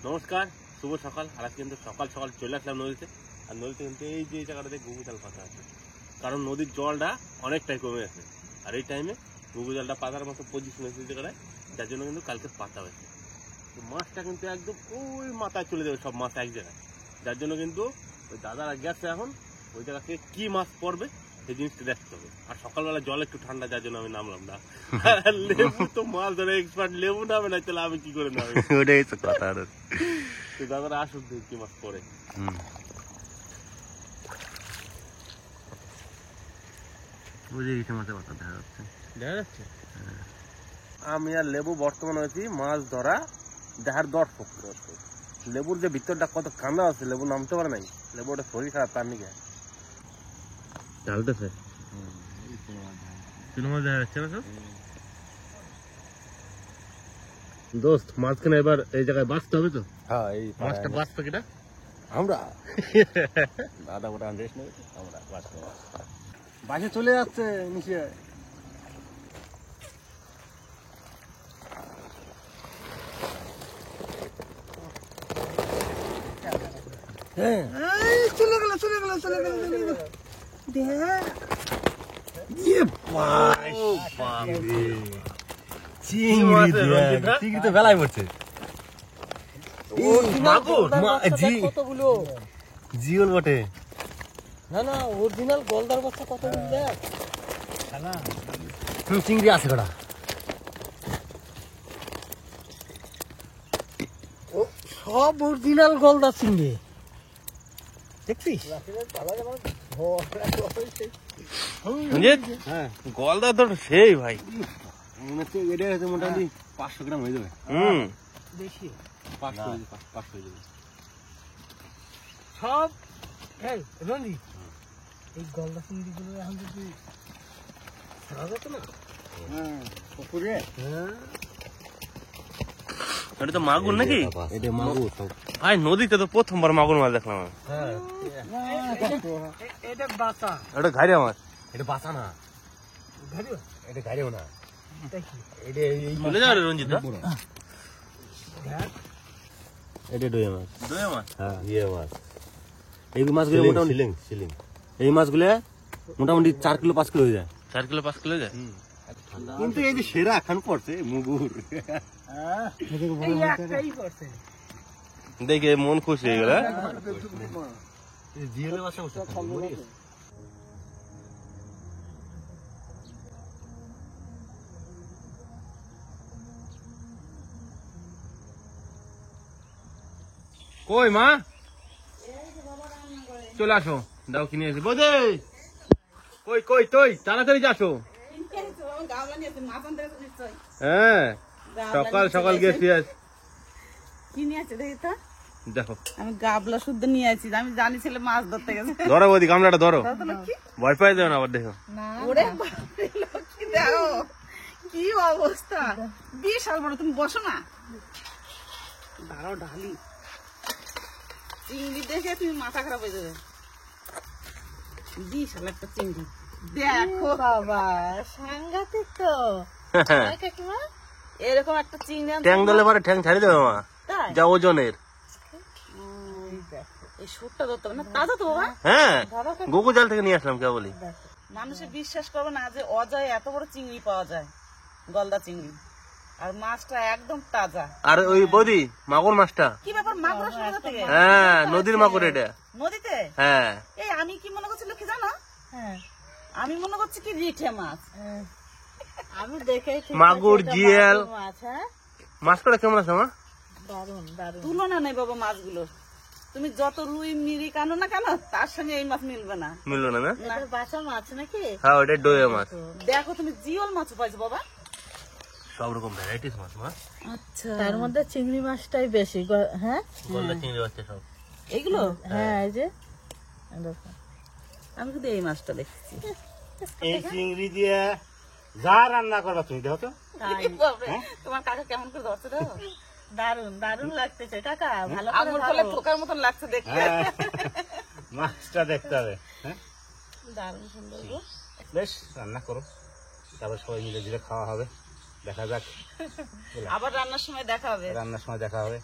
নমস্কার, শুভ সকাল। আর কিন্তু সকাল সকাল চলে আসলাম নদীতে। আর নদীতে কিন্তু এই যে জায়গাটাতে ঘুঘু জাল পাতা আছে, কারণ নদীর জলটা অনেকটাই কমে আছে। আর এই টাইমে ঘুঘু জালটা পাতার মতো পজিশন হয়েছে জায়গাটায়, যার জন্য কিন্তু কালকে পাতা হয়েছে। তো মাছটা কিন্তু একদম ওই মাথায় চলে যাবে, সব মাছ এক জায়গায়। যার জন্য কিন্তু ওই দাদারা গেছে এখন ওই জায়গা থেকে কি মাছ পড়বে সেই জিনিসটা দেখতে হবে। আর সকালবেলা জল একটু ঠান্ডা, যার জন্য আমি নামলাম না। লেবু তো মাছ ধরে এক্সপার্ট, লেবু নামে না, তাহলে আমি কি করে নামি? ওটাই তো কথা। তো দাদারা আসুক, দেখি কি মাছ পড়ে। দেখা যাচ্ছে আমি আর লেবু বর্তমানে হয়েছি মাছ ধরা দেখার দর্শক। লেবুর যে ভিতরটা কত কান্দা আছে, লেবু নামতে পারে নাই। লেবু ওটা শরীর খারাপ, তার নিকে ঢালতেছে। দেখা যাচ্ছে না সব দোস্ত, মাঝখানে এবার এই জায়গায় বাঁচতে হবে তো। হ্যাঁ, এই মাছটা বাঁচতে কিনা আমরা দাদা ওটা রেস্ট নেবে, আমরা বাঁচতে বাসে চলে যাচ্ছে নিচে। চলে গেল চিংড়ি তো বেলায় পড়ছে। জিওল বটে না না, অরিজিনাল গলদার বাচ্চা কতগুলো দেখ। চিংড়ি আছে কটা। সব অরিজিনাল গলদা চিংড়ি দেখছিস। গলদা তো সেই ভাই, এটা হচ্ছে মোটামুটি 500 গ্রাম হয়ে যাবে। বেশি 500 হয়ে যাবে সব। এই রঞ্জি, এই গলদা চিংড়ি গুলো এখন যদি ছাড়া যেত না পুকুরে। এটা তো মাগুর নাকি? এটা মাগুর। ভাই নদীতে তো প্রথমবার মাগুর মাছ দেখলাম। এটা বাঁচা, এটা ঘাইরা মাছ। এটা বাঁচা না, ধরিও এটা গাড়িও না। দেখি এটা এই চলে যাও রে রঞ্জিত। এটা ডোয়া মাছ। দয়া মাছ? হ্যাঁ, ইয়ে মাছ। এই মাছগুলো মোটামুটি সিলিং। এই মাছগুলো মোটামুটি 4 কিলো 5 কিলো হয়ে যায়। 4 কিলো 5 কিলো যায়। কিন্তু এই যে সেরা এখন পড়ছে মুগুর। এই একটাই করছে। দেখে মন খুশি হয়ে গেল। জিওলে বাসা বসে কই মা, চলে আসো, দাও কিনে এসে। বোধে কই কই তুই তাড়াতাড়ি যাসো। হ্যাঁ, সকাল সকাল গেছি। কি নিয়ে আছে দেখি তো। দেখো আমি গাবলা শুদ্ধ নিয়ে আছি, আমি জানি ছেলে মাছ ধরতে গেছে। ধরো বৌদি, গামলাটা ধরো, ভয় পাই দেবে না আবার। দেখো ওরে বাপরে, লক্ষ্মী দেখো কি অবস্থা, বিশাল বড়। তুমি বসো না, দাঁড়াও ঢালি। চিংড়ি দেখে তুমি মাথা খারাপ হয়ে যাবে। বিশাল একটা চিংড়ি দেখো বাবা, সাংঘাতিক তো। এরকম একটা চিংড়ি ট্যাং দিলে পরে ঠ্যাং ছাড়ি দেবে মা, তাই যা ওজনের। এই সুটটা ধরতে হবে না, তাজা তো বাবা। হ্যাঁ, গোকু জাল থেকে নিয়ে আসলাম কে বলি। মানুষে বিশ্বাস করবে না যে অজয় এত বড় চিংড়ি পাওয়া যায়, গলদা চিংড়ি। আর মাছটা একদম তাজা। আর ওই বৌদি মাগুর মাছটা কি ব্যাপার, মাগুর আসলো কোথা থেকে? হ্যাঁ, নদীর মাগুর এটা। নদীতে? হ্যাঁ। এই আমি কি মনে করছিল কি জানো, আমি মনে করছি কি রিঠে মাছ। আমি দেখে মাগুর জিয়াল মাছটা কেমন আছে মা? দারুন দারুন, তুলনা নেই বাবা মাছগুলো। তুমি যত রুই মিরি কানো না কেন, তার সঙ্গে এই মাছ মিলবে না। মিললো না? বাসা মাছ নাকি? হ্যাঁ, ওটা ডোয়া মাছ। দেখো তুমি জিওল মাছ পাইছো বাবা, সব রকম ভ্যারাইটিস মাছ মা। আচ্ছা, তার মধ্যে চিংড়ি মাছটাই বেশি। হ্যাঁ, গলদা চিংড়ি বাচ্চা সব এইগুলো। হ্যাঁ, এই যে আমি কিন্তু এই মাছটা দেখছি। এই চিংড়ি দিয়ে যা রান্না করবা তুমি দেখো তো। তোমার কাকা কেমন করে ধরছে দেখো। দারুন দারুন লাগতেছে কাকা, ভালো আঙুর ফলে পোকার মতন লাগছে দেখতে। মাছটা দেখতে হবে। দারুন সুন্দর গো। বেশ রান্না করো, তারপর সবাই মিলে দিলে খাওয়া হবে। দেখা যাক, আবার রান্নার সময় দেখা হবে। রান্নার সময় দেখা হবে।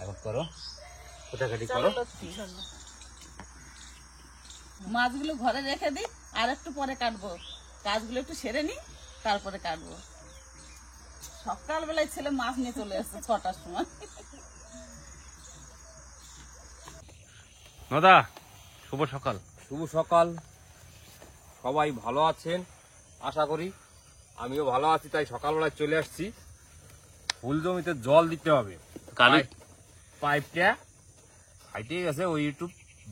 এখন করো, কোটাকাটি চলো করো। লক্ষ্মী, চলো। মাছগুলো ঘরে রেখে দিই, আর একটু পরে কাটবো। কাজগুলো একটু সেরে নি, তারপরে কাটবো। সকালবেলায় ছেলে মাছ নিয়ে চলে আসছে 6টার সময়। নদা, শুভ সকাল। শুভ সকাল, সবাই ভালো আছেন আশা করি। আমিও ভালো আছি, তাই সকালবেলায় চলে আসছি। ফুল জমিতে জল দিতে হবে। কালি পাইপটা হাইটে গেছে, ওই একটু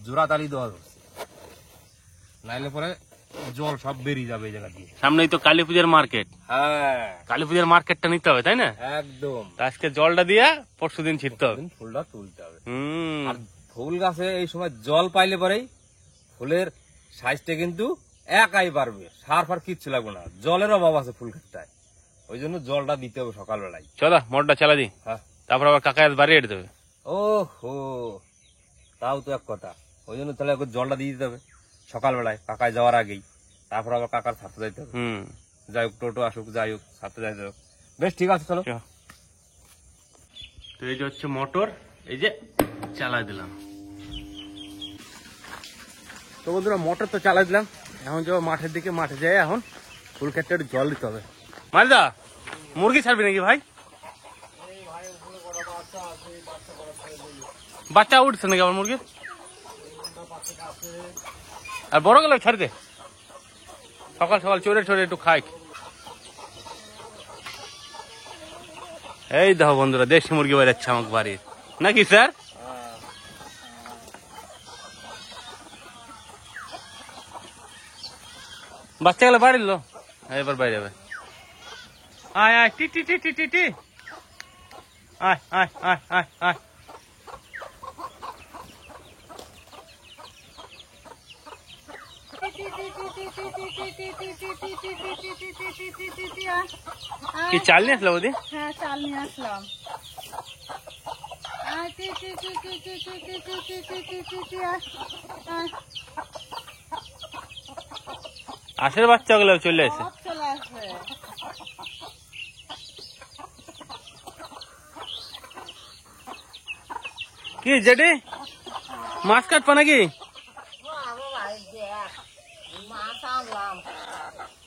জোড়া তালি দেওয়া হচ্ছে, নাইলে পরে জল সব বেরিয়ে যাবে এই জায়গা দিয়ে। সামনেই তো কালী পূজার মার্কেট, হ্যাঁ কালী পূজার মার্কেটটা নিতে হবে, তাই না? একদম। তা আজকে জলটা দিয়ে পরশুদিন ছিটতে হবে। ফুলটা তুলতে হবে। হুম, আর ফুল গাছে এই সময় জল পাইলে পরেই ফুলের সাইজটা কিন্তু একাই বাড়বে, সার ফার কিচ্ছু লাগবে না। জলের অভাব আছে ফুল ক্ষেতটায়, ওই জন্য জলটা দিতে হবে সকালবেলায়। চলো মোটরটা চালা দি, হ্যাঁ। তারপর আবার কাকা বাড়ি এড়ে দেবে। ও হো, তাও তো এক কথা। ওই জন্য তাহলে একবার জলটা দিয়ে দিতে হবে সকালবেলায়, কাকায় যাওয়ার আগেই। তারপর আবার কাকার ছাড়তে যাইতে হবে। হুম, যাই হোক, টোটো আসুক যাই হোক, ছাড়তে যাইতে হবে। বেশ, ঠিক আছে, চলো। তো এই যে হচ্ছে মোটর, এই যে চালাই দিলাম। তো বন্ধুরা, মোটর তো চালাই দিলাম। এখন যাবো মাঠের দিকে, মাঠে যাই এখন ফুল ক্ষেতটা একটু জল দিতে হবে। মালদা, মুরগি ছাড়বি নাকি ভাই? বাচ্চা উঠছে নাকি আবার মুরগির? আর বড় গেলে ছাড় দে, সকাল সকাল চড়ে চড়ে একটু খাই। এই দেখো বন্ধুরা, দেশি মুরগি বেড়াচ্ছে আমার বাড়ির, নাকি স্যার? বাচ্চা গেলে বাড়ির লো, এবার বাইরে যাবে। আয় আয়, টি টি টি টি টি টি, আয় আয় আয় আয় আয়। কি চাল নিয়ে আসলো বৌদি? হ্যাঁ, চাল নিয়ে আসলাম। আশের বাচ্চাগুলো চলে আসে। সব চলে আসবে। কি জেঠি, মাছ কাটবা নাকি?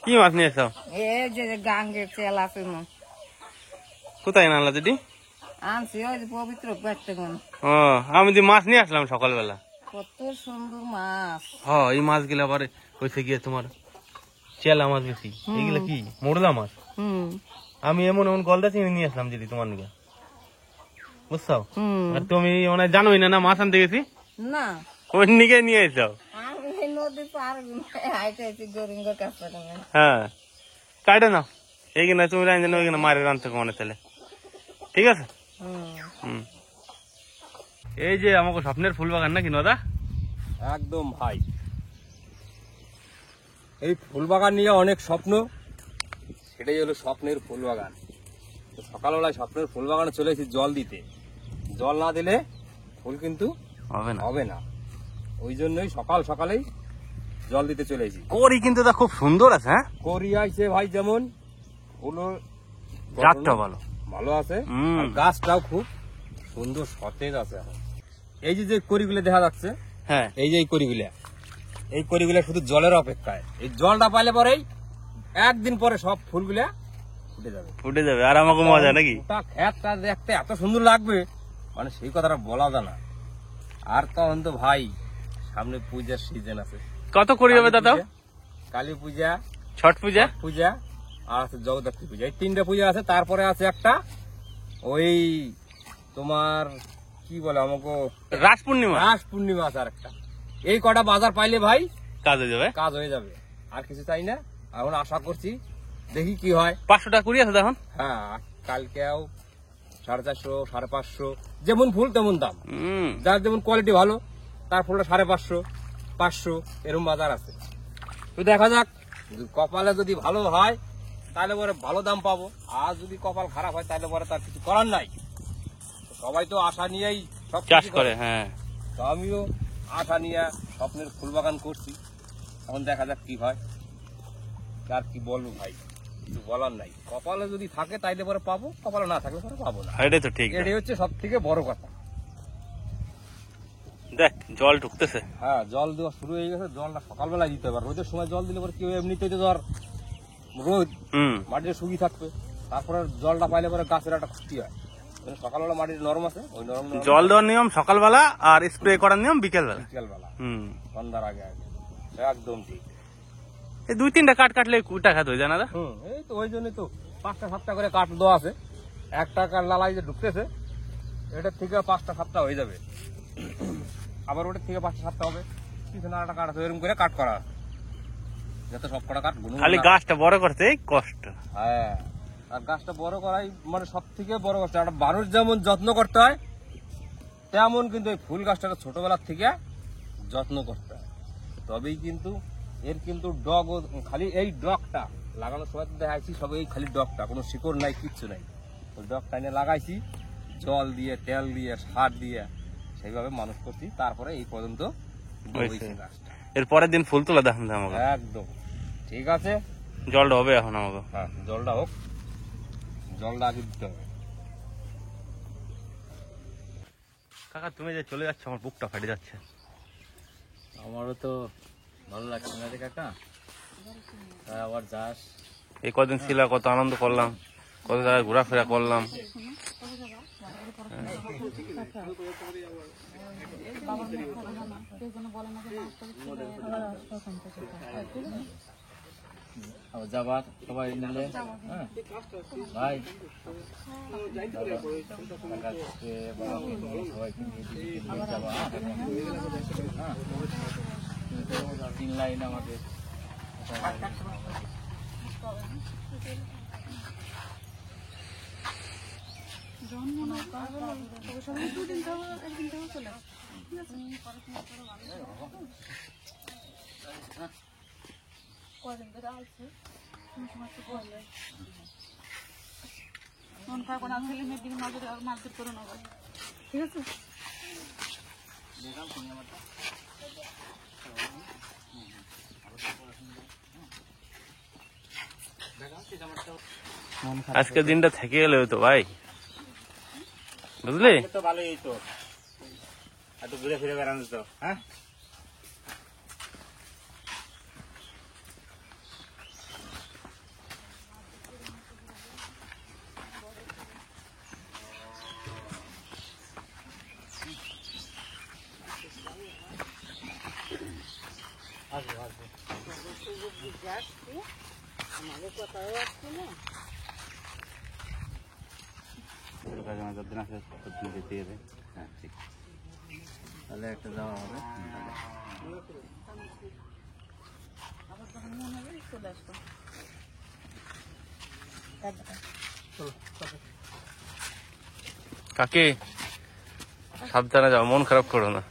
কি মাছ নিয়ে এসো? এই যে গাঙ্গের তেল আছে না, কোথায় আনলা জেঠি? আনছি ওই যে পবিত্র পেট্টেগুন। ও, আমি যে মাছ নিয়ে আসলাম সকালবেলা। কত সুন্দর মাছ। হ্যাঁ, এই মাছগুলো আবার হয়েছে গিয়ে তোমার চেলা মাছ বেশি। এইগুলা কি মোরলা মাছ? আমি এমন এমন গলদা চিংড়ি নিয়ে আসলাম দিদি তোমার নিকে, বুঝছো? আর তুমি মানে জানোই না, না মাছ আনতে গেছি না, ওই নিকে নিয়ে এসো। আমি নদী পার হাইটে হাইটে গরিঙ্গর কাছে। হ্যাঁ, কাটে নাও এইখানে, তুমি রাঁধে না ওইখানে মারে রাঁধতে মানে তাহলে ঠিক আছে। হুম, এই যে আমাকে স্বপ্নের ফুল বাগান নাকি নদা? একদম ভাই, এই ফুল বাগান নিয়ে অনেক স্বপ্ন, সেটাই হলো স্বপ্নের ফুল বাগান। তো সকালবেলায় স্বপ্নের ফুল বাগানে চলে এসেছি জল দিতে। জল না দিলে ফুল কিন্তু হবে না, হবে না, ওই জন্যই সকাল সকালেই জল দিতে চলে এসেছি। করি কিন্তু তা খুব সুন্দর আছে। হ্যাঁ, করি আইছে ভাই, যেমন ফুল জাতটা ভালো ভালো আছে, হুম। আর গাছটাও খুব সুন্দর সতেজ আছে এখন। এই যে যে করিগুলো দেখা যাচ্ছে, হ্যাঁ, এই যে এই করিগুলা শুধু জলের অপেক্ষায়। এই জলটা পাইলে পরেই একদিন পরে সব ফুলগুলা ফুটে যাবে, ফুটে যাবে আর আমাকে মজা নাকি? ওটা ক্ষেতটা দেখতে এত সুন্দর লাগবে, মানে সেই কথাটা বলা যায় না। আর তখন তো ভাই সামনে পূজার সিজন আছে। কত করি হবে দাদা? কালী পূজা, ছট পূজা, পূজা আর আছে জগদ্ধাত্রী পূজা, এই 3টা পূজা আছে। তারপরে আছে একটা ওই তোমার কি বলে আমাকে, রাস পূর্ণিমা, রাস পূর্ণিমা আছে আর একটা। এই কটা বাজার পাইলে ভাই কাজ হয়ে যাবে, কাজ হয়ে যাবে, আর কিছু চাই না। এখন আশা করছি, দেখি কি হয়। 500 টাকা কুড়ি আছে এখন। হ্যাঁ, কালকেও 450, 550, যেমন ফুল তেমন দাম। যার যেমন কোয়ালিটি ভালো তার ফুলটা 550, 500 এরকম বাজার আছে। তো দেখা যাক, কপালে যদি ভালো হয় তাহলে পরে ভালো দাম পাবো, আর যদি কপাল খারাপ হয় তাহলে পরে তার কিছু করার নাই। সবাই তো আশা নিয়েই সব চাষ করে। হ্যাঁ, তো আমিও আশা নিয়ে স্বপ্নের ফুল বাগান করছি। এখন দেখা যাক কি হয়, আর কি বলবো ভাই। কিছু বলার নাই। কপালে যদি থাকে তাইলে পরে পাবো, কপালে না থাকলে পরে পাবো না। এটাই তো ঠিক। এটাই হচ্ছে সব থেকে বড় কথা। দেখ জল ঢুকতেছে। হ্যাঁ, জল দেওয়া শুরু হয়ে গেছে। জলটা সকালবেলায় দিতে হবে। রোদের সময় জল দিলে পরে কেউ এমনিতেই তো ধর রোদ, মাটিতে শুকিয়ে থাকবে, তারপরে জলটা পাইলে পরে গাছের একটা ক্ষতি হয়। সকালবেলা মাটির নরম আছে, ওই নরম জল দেওয়ার নিয়ম সকালবেলা, আর স্প্রে করার নিয়ম বিকেলবেলা। বিকেলবেলা সন্ধ্যার আগে আগে। একদম ঠিক। এই 2-3টা কাট কাটলে কুটা খাত হয়ে যায় না? এই তো ওই জন্যই তো 5টা-7টা করে কাঠ দেওয়া আছে। একটা কাঠ লালাই যে ঢুকতেছে, এটার থেকে 5টা-7টা হয়ে যাবে। আবার ওটার থেকে 5টা-7টা হবে, পিছনে আরেকটা কাঠ আছে, এরকম করে কাট করা আছে, যাতে সব কটা কাঠ খালি গাছটা বড় করতে কষ্ট। হ্যাঁ, আর গাছটা বড় করাই মানে সব থেকে বড় কষ্ট। একটা মানুষ যেমন যত্ন করতে হয়, তেমন কিন্তু এই ফুল গাছটাকে ছোটবেলার থেকে যত্ন করতে হয়। তবেই কিন্তু এর কিন্তু ডগ, খালি এই ডগটা লাগানোর সময় দেখাইছি, সব এই খালি ডগটা, কোনো শিকড় নাই, কিচ্ছু নাই। ওই ডগটা এনে লাগাইছি, জল দিয়ে, তেল দিয়ে, সার দিয়ে সেইভাবে মানুষ করছি। তারপরে এই পর্যন্ত গাছটা। এর পরের দিন ফুল তোলা দেখান আমাকে। একদম ঠিক আছে। জলটা হবে এখন আমাকে। হ্যাঁ, জলটা হোক, জলটা আগে দিতে হবে। কাকা তুমি যে চলে যাচ্ছ, আমার বুকটা ফাটে যাচ্ছে। আমারও তো ভালো লাগছে না রে কাকা, তাই আবার যাস। এই কদিন ছিল, কত আনন্দ করলাম, কত জায়গায় ঘোরাফেরা করলাম। আবার যাবার সবাই মিলে। হ্যাঁ ভাই, কাকাকে সবাইকে নিয়ে যাবা। হ্যাঁ, 3 লাইন আমাদের ঠিক আছে। আজকের দিনটা থেকে গেলে তো ভাই, বুঝলি তো ভালোই তো, একটু ঘুরে ফিরে বেড়ানো তো। হ্যাঁ, তাহলে একটা যাওয়া হবে। কাকে সাবধানে যাও, মন খারাপ করো না।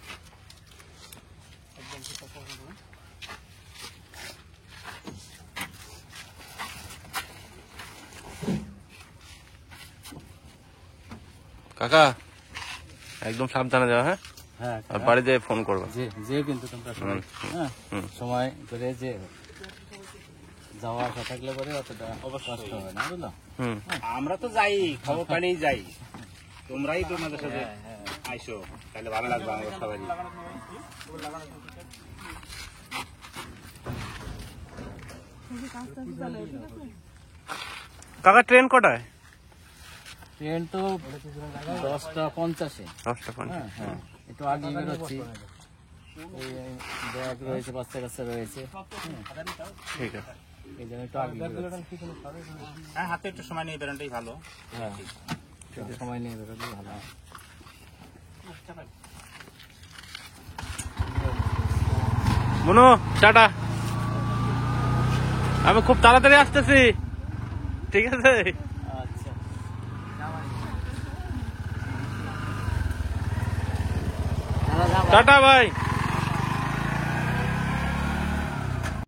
কাকা একদম সাবধানে যাও। হ্যাঁ, হ্যাঁ, আর বাড়িতে ফোন করবো। যে কিন্তু তোমরা সবাই হ্যাঁ সময় করে যে যাওয়া আসা থাকলে পরে অতটা কষ্ট হবে না, বুঝলো? আমরা তো যাই, খবর পাইলেই যাই। তোমরাই তো আমাদের সাথে আইসো, তাহলে ভালো লাগবে আমাদের সবাই। কাকা ট্রেন কটায়? ট্রেন তো 10:50। 10:50। হ্যাঁ, একটু আগে বেরোচ্ছি। ব্যাগ রয়েছে, বাচ্চা কাচ্চা রয়েছে, ঠিক আছে। এই জন্য একটু আগে বেরোচ্ছি। হ্যাঁ, হাতে একটু সময় নিয়ে বেরোনটাই ভালো। হ্যাঁ, একটু সময় নিয়ে বেরোলে ভালো হয়। মনু টাটা, আমি খুব তাড়াতাড়ি আসতেছি। ঠিক আছে, আচ্ছা, টাটা ভাই।